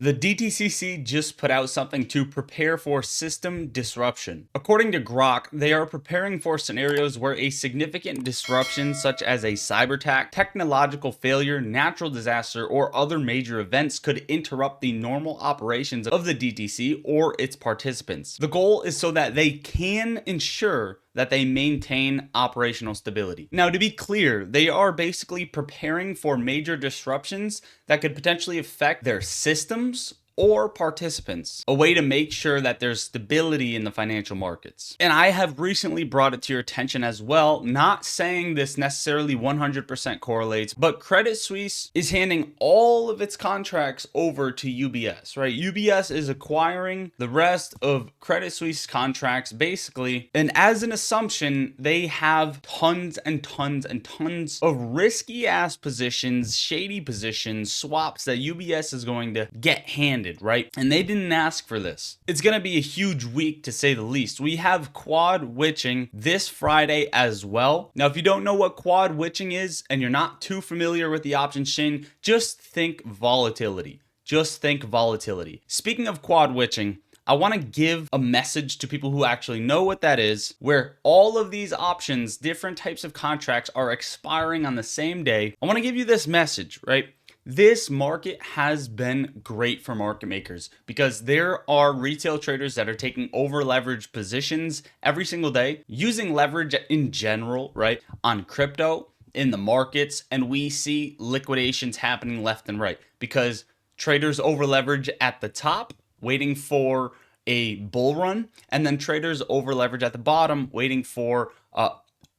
The DTCC just put out something to prepare for system disruption. According to Grok, they are preparing for scenarios where a significant disruption such as a cyber attack, technological failure, natural disaster, or other major events could interrupt the normal operations of the DTC or its participants. The goal is so that they can ensure that they maintain operational stability. Now, to be clear, they are basically preparing for major disruptions that could potentially affect their systems or participants, a way to make sure that there's stability in the financial markets. And I have recently brought it to your attention as well, not saying this necessarily 100% correlates, but Credit Suisse is handing all of its contracts over to UBS, right? UBS is acquiring the rest of Credit Suisse contracts basically, and as an assumption, they have tons and tons and tons of risky ass positions, shady positions, swaps that UBS is going to get handed, right? And they didn't ask for this. It's going to be a huge week to say the least. We have quad witching this Friday as well. Now, if you don't know what quad witching is and you're not too familiar with the options chain, just think volatility. Just think volatility. Speaking of quad witching, I want to give a message to people who actually know what that is, where all of these options, different types of contracts are expiring on the same day. I want to give you this message, right? This market has been great for market makers because there are retail traders that are taking over leveraged positions every single day, using leverage in general, right, on crypto in the markets. And we see liquidations happening left and right because traders over leverage at the top, waiting for a bull run, and then traders over leverage at the bottom, waiting for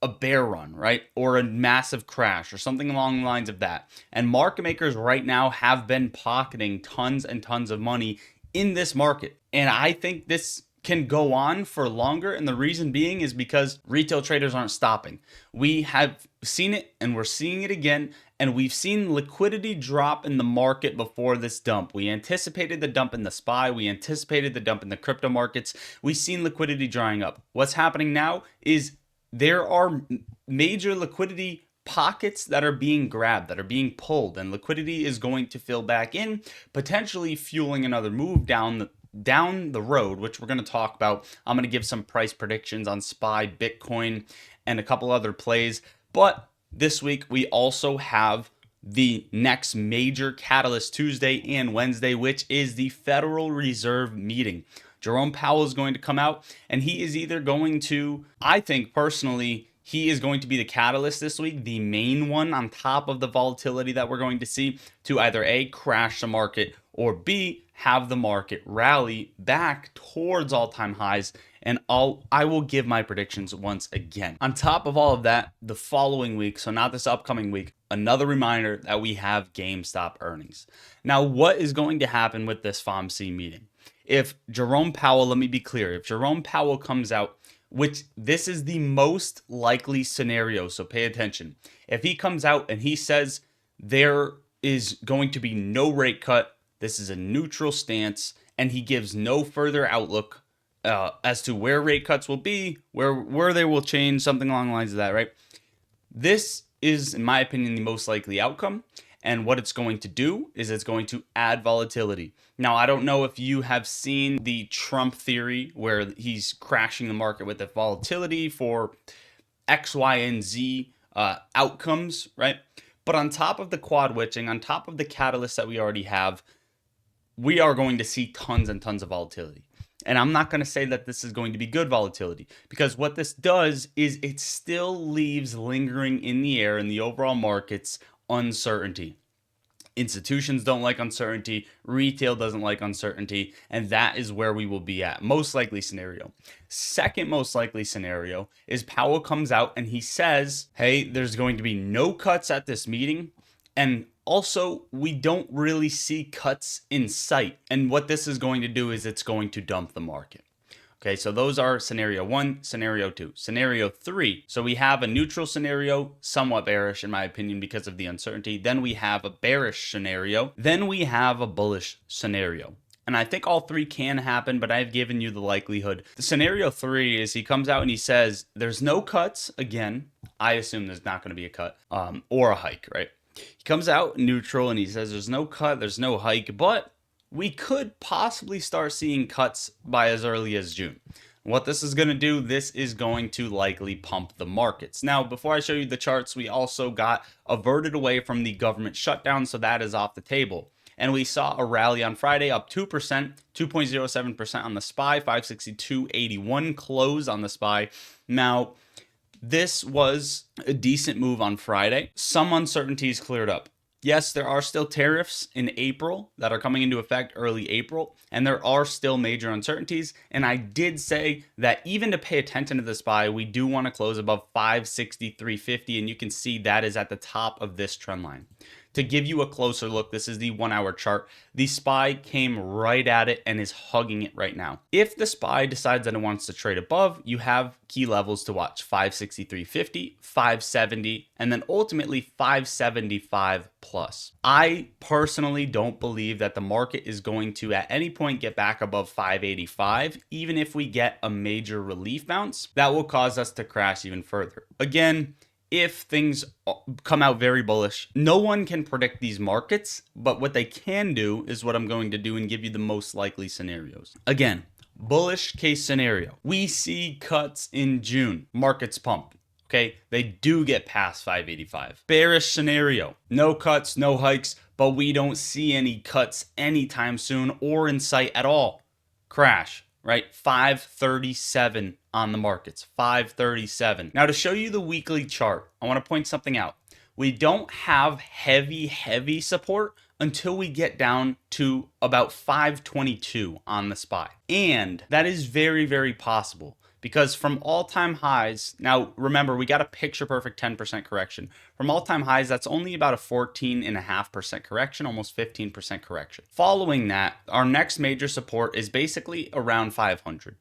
a bear run, right? Or a massive crash or something along the lines of that. And market makers right now have been pocketing tons and tons of money in this market. And I think this can go on for longer. And the reason being is because retail traders aren't stopping. We have seen it and we're seeing it again. And we've seen liquidity drop in the market before this dump. We anticipated the dump in the SPY. We anticipated the dump in the crypto markets. We've seen liquidity drying up. What's happening now is there are major liquidity pockets that are being grabbed, that are being pulled, and liquidity is going to fill back in, potentially fueling another move down the road, which we're going to talk about. I'm going to give some price predictions on SPY, Bitcoin, and a couple other plays. But this week, we also have the next major catalyst Tuesday and Wednesday, which is the Federal Reserve meeting. Jerome Powell is going to come out and he is either going to, I think personally, he is going to be the catalyst this week, the main one on top of the volatility that we're going to see to either A, crash the market, or B, have the market rally back towards all-time highs. And I will give my predictions once again. On top of all of that, the following week, so not this upcoming week, another reminder that we have GameStop earnings. Now, what is going to happen with this FOMC meeting? If Jerome Powell, let me be clear, if Jerome Powell comes out, which this is the most likely scenario, so pay attention. If he comes out and he says there is going to be no rate cut, this is a neutral stance, and he gives no further outlook as to where rate cuts will be, where they will change, something along the lines of that, right? This is, in my opinion, the most likely outcome. And what it's going to do is it's going to add volatility. Now, I don't know if you have seen the Trump theory where he's crashing the market with the volatility for X, Y, and Z outcomes, right? But on top of the quad witching, on top of the catalysts that we already have, we are going to see tons and tons of volatility. And I'm not going to say that this is going to be good volatility, because what this does is it still leaves lingering in the air in the overall markets uncertainty. Institutions don't like uncertainty, retail doesn't like uncertainty, and that is where we will be at. Most likely scenario. Second most likely scenario is Powell comes out and he says, hey, there's going to be no cuts at this meeting, and also we don't really see cuts in sight. And what this is going to do is it's going to dump the market. Okay, so those are scenario 1, scenario 2. Scenario 3, so we have a neutral scenario, somewhat bearish in my opinion because of the uncertainty. Then we have a bearish scenario. Then we have a bullish scenario. And I think all three can happen, but I've given you the likelihood. The scenario 3 is he comes out and he says, there's no cuts. Again, I assume there's not going to be a cut or a hike, right? He comes out neutral and he says there's no cut, there's no hike, but we could possibly start seeing cuts by as early as June. What this is going to do, this is going to likely pump the markets. Now, before I show you the charts, we also got averted away from the government shutdown, so that is off the table. And we saw a rally on Friday up 2%, 2.07% on the SPY, 562.81 close on the SPY. Now, this was a decent move on Friday. Some uncertainties cleared up. Yes, there are still tariffs in April that are coming into effect early April, and there are still major uncertainties. And I did say that even to pay attention to the SPY, we do want to close above 563.50, and you can see that is at the top of this trend line. To give you a closer look, this is the 1 hour chart. The SPY came right at it and is hugging it right now. If the SPY decides that it wants to trade above, you have key levels to watch: 563.50, 570, and then ultimately 575 plus. I personally don't believe that the market is going to at any point get back above 585, even if we get a major relief bounce. That will cause us to crash even further. Again, if things come out very bullish, no one can predict these markets, but what they can do is what I'm going to do and give you the most likely scenarios. Again, bullish case scenario, we see cuts in June, markets pump. Okay, they do get past 585. Bearish scenario, no cuts, no hikes, but we don't see any cuts anytime soon or in sight at all. Crash. Right, 537 on the markets, 537. Now, to show you the weekly chart, I want to point something out. We don't have heavy support until we get down to about 522 on the SPY. And that is very possible, because from all-time highs, now remember, we got a picture perfect 10% correction. From all-time highs, that's only about a 14.5% correction, almost 15% correction. Following that, our next major support is basically around 500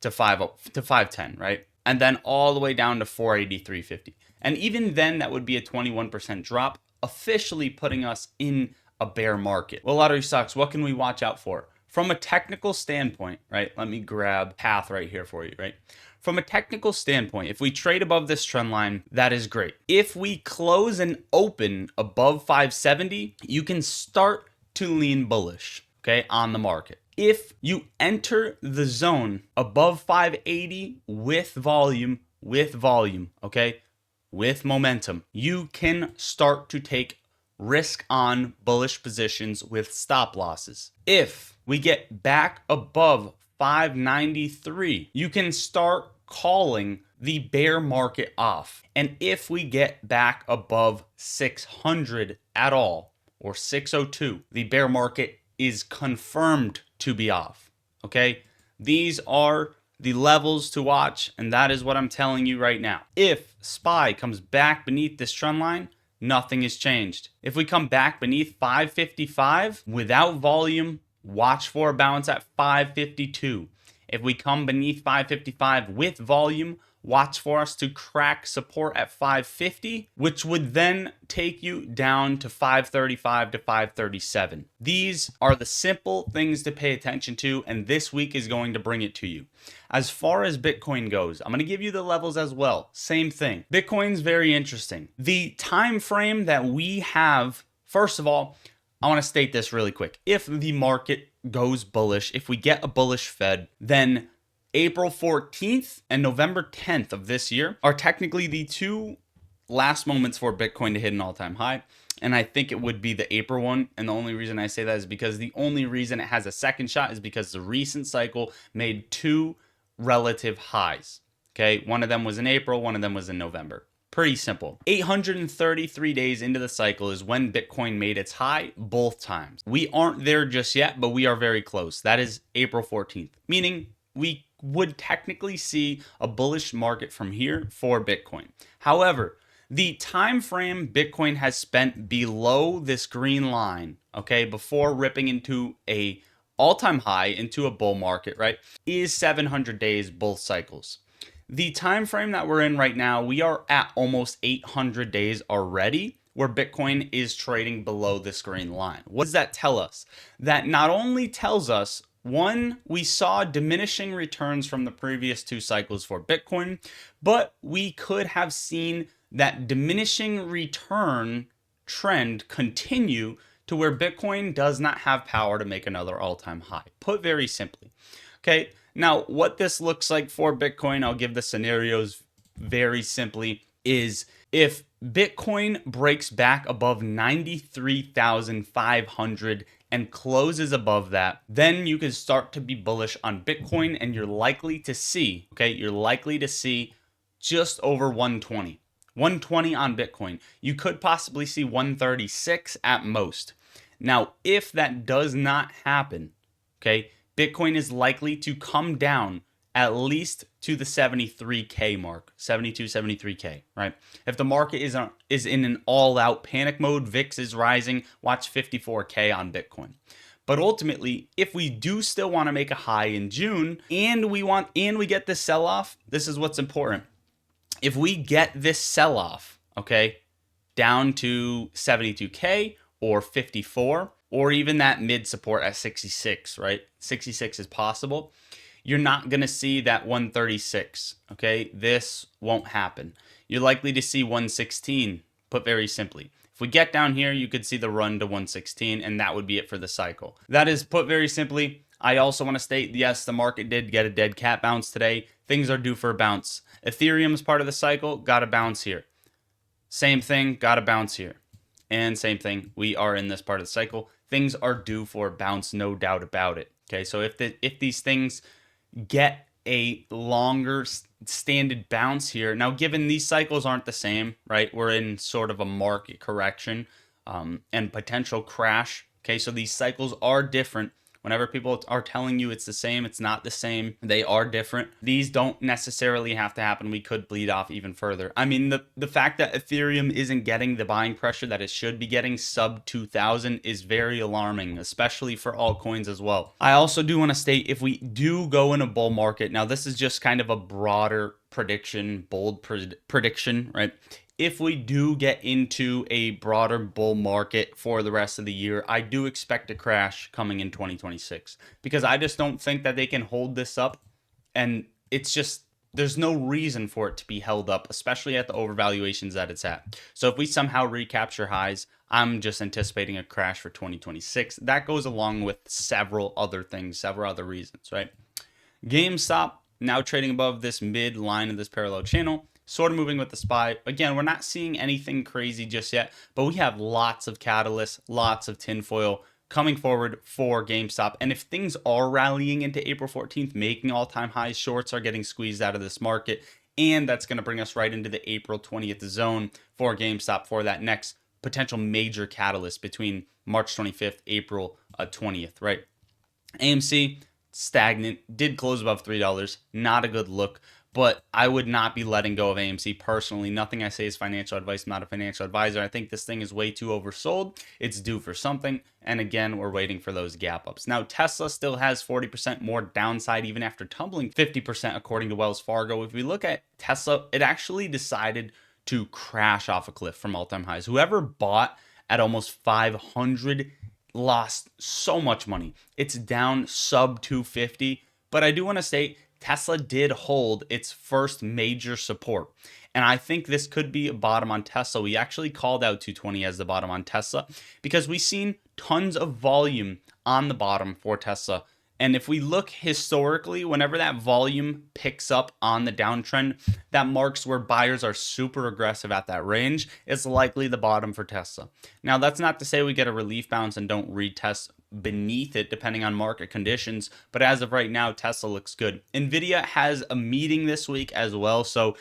to 510, right? And then all the way down to 483.50. And even then, that would be a 21% drop, officially putting us in a bear market. Well, lottery stocks, what can we watch out for? From a technical standpoint, right? Let me grab path right here for you, right? From a technical standpoint, if we trade above this trend line, that is great. If we close and open above 570, you can start to lean bullish, okay, on the market. If you enter the zone above 580 with volume, okay, with momentum, you can start to take risk on bullish positions with stop losses. If we get back above 593, you can start calling the bear market off. And if we get back above 600 at all, or 602, the bear market is confirmed to be off. Okay? These are the levels to watch, and that is what I'm telling you right now. If SPY comes back beneath this trend line, nothing has changed. If we come back beneath 555 without volume, watch for a bounce at 552. If we come beneath 555 with volume, watch for us to crack support at 550, which would then take you down to 535 to 537. These are the simple things to pay attention to, and this week is going to bring it to you. As far as Bitcoin goes, I'm going to give you the levels as well. Same thing. Bitcoin's very interesting. The time frame that we have, first of all, I want to state this really quick. If the market goes bullish, if we get a bullish Fed, then April 14th and November 10th of this year are technically the two last moments for Bitcoin to hit an all-time high. And I think it would be the April one. And the only reason I say that is because the only reason it has a second shot is because the recent cycle made two relative highs. Okay, one of them was in April, one of them was in November. Pretty simple. 833 days into the cycle is when Bitcoin made its high both times. We aren't there just yet, but we are very close. That is April 14th, meaning we would technically see a bullish market from here for Bitcoin. However, the time frame Bitcoin has spent below this green line, okay, before ripping into a all-time high into a bull market, right, is 700 days, both cycles. The time frame that we're in right now, we are at almost 800 days already where Bitcoin is trading below this green line. What does that tell us? That not only tells us, one, we saw diminishing returns from the previous two cycles for Bitcoin, but we could have seen that diminishing return trend continue to where Bitcoin does not have power to make another all-time high, put very simply. Okay, now what this looks like for Bitcoin, I'll give the scenarios very simply, is if Bitcoin breaks back above 93,500 and closes above that, then you can start to be bullish on Bitcoin, and you're likely to see, just over 120. 120 on Bitcoin. You could possibly see 136 at most. Now, if that does not happen, okay, Bitcoin is likely to come down at least to the 73K mark, 72, 73K, right? If the market is in an all-out panic mode, VIX is rising, watch 54K on Bitcoin. But ultimately, if we do still want to make a high in June and we get this sell-off, this is what's important. If we get this sell-off, okay, down to 72K or 54, or even that mid support at 66, right? 66 is possible. You're not going to see that 136, okay? This won't happen. You're likely to see 116, put very simply. If we get down here, you could see the run to 116, and that would be it for the cycle. That is, put very simply. I also want to state, yes, the market did get a dead cat bounce today. Things are due for a bounce. Ethereum is part of the cycle, got a bounce here. Same thing, got a bounce here. And same thing, we are in this part of the cycle. Things are due for a bounce, no doubt about it. Okay, so if these things get a longer standard bounce here, now given these cycles aren't the same, right? We're in sort of a market correction and potential crash. Okay, so these cycles are different. Whenever people are telling you it's the same, it's not the same. They are different. These don't necessarily have to happen. We could bleed off even further. I mean, the fact that Ethereum isn't getting the buying pressure that it should be getting sub 2,000 is very alarming, especially for altcoins as well. I also do want to state, if we do go in a bull market, now this is just kind of a broader prediction, bold prediction, right? If we do get into a broader bull market for the rest of the year, I do expect a crash coming in 2026, because I just don't think that they can hold this up. And it's just, there's no reason for it to be held up, especially at the overvaluations that it's at. So if we somehow recapture highs, I'm just anticipating a crash for 2026. That goes along with several other things, several other reasons, right? GameStop now trading above this mid line of this parallel channel, sort of moving with the SPY. Again, we're not seeing anything crazy just yet, but we have lots of catalysts, lots of tinfoil coming forward for GameStop. And if things are rallying into April 14th, making all-time highs, shorts are getting squeezed out of this market, and that's going to bring us right into the April 20th zone for GameStop for that next potential major catalyst between March 25th, April 20th, right? AMC, stagnant, did close above $3, not a good look. But I would not be letting go of AMC personally. Nothing I say is financial advice. I'm not a financial advisor. I think this thing is way too oversold. It's due for something. And again, we're waiting for those gap ups. Now, Tesla still has 40% more downside even after tumbling 50% according to Wells Fargo. If we look at Tesla, it actually decided to crash off a cliff from all-time highs. Whoever bought at almost 500 lost so much money. It's down sub 250. But I do want to state, Tesla did hold its first major support. And I think this could be a bottom on Tesla. We actually called out 220 as the bottom on Tesla because we've seen tons of volume on the bottom for Tesla. And if we look historically, whenever that volume picks up on the downtrend, that marks where buyers are super aggressive at that range. It's likely the bottom for Tesla. Now, that's not to say we get a relief bounce and don't retest beneath it depending on market conditions, but as of right now, Tesla looks good. Nvidia has a meeting this week as well, so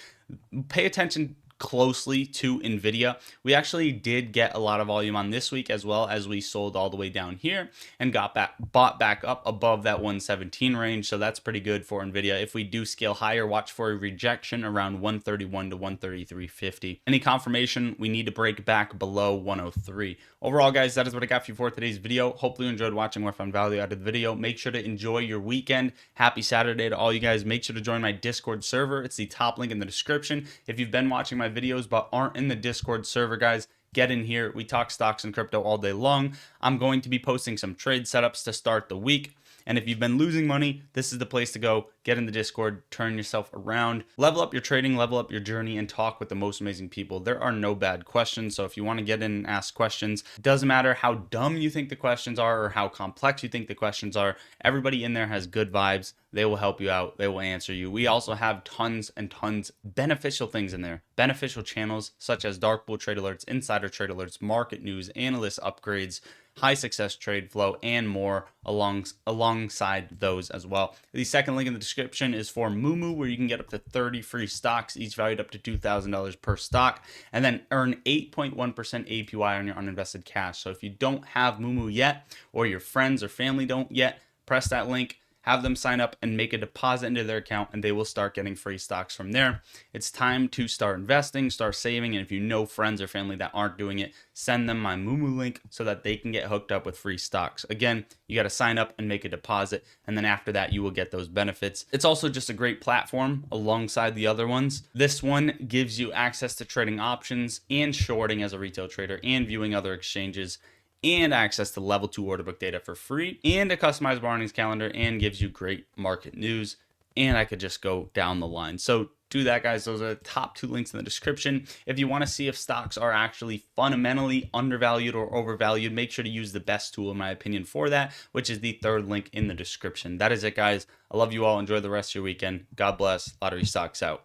pay attention closely to Nvidia. We actually did get a lot of volume on this week, as well as we sold all the way down here and bought back up above that 117 range. So that's pretty good for Nvidia. If we do scale higher, watch for a rejection around 131 to 133.50. Any confirmation, we need to break back below 103. Overall, guys, that is what I got for you for today's video. Hopefully you enjoyed watching or found value out of the video. Make sure to enjoy your weekend. Happy Saturday to all you guys. Make sure to join my Discord server. It's the top link in the description. If you've been watching my videos but aren't in the Discord server, guys, get in here. We talk stocks and crypto all day long. I'm going to be posting some trade setups to start the week. And if you've been losing money, this is the place to go. Get in the Discord, turn yourself around, level up your trading, level up your journey, and talk with the most amazing people. There are no bad questions. So if you want to get in and ask questions, doesn't matter how dumb you think the questions are or how complex you think the questions are. Everybody in there has good vibes. They will help you out. They will answer you. We also have tons and tons beneficial things in there. Beneficial channels such as dark pool trade alerts, insider trade alerts, market news, analyst upgrades, high success trade flow, and more alongside those as well. The second link in the description is for Moomoo, where you can get up to 30 free stocks, each valued up to $2,000 per stock, and then earn 8.1% APY on your uninvested cash. So if you don't have Moomoo yet, or your friends or family don't yet, press that link, have them sign up and make a deposit into their account, and they will start getting free stocks from there. It's time to start investing, start saving, and if you know friends or family that aren't doing it, send them my Moomoo link so that they can get hooked up with free stocks. Again, you got to sign up and make a deposit, and then after that, you will get those benefits. It's also just a great platform alongside the other ones. This one gives you access to trading options and shorting as a retail trader and viewing other exchanges, and access to level 2 order book data for free, and a customized earnings calendar, and gives you great market news. And I could just go down the line. So do that, guys. Those are the top 2 links in the description. If you want to see if stocks are actually fundamentally undervalued or overvalued, make sure to use the best tool, in my opinion, for that, which is the 3rd link in the description. That is it, guys. I love you all. Enjoy the rest of your weekend. God bless. Lottery Stocks out.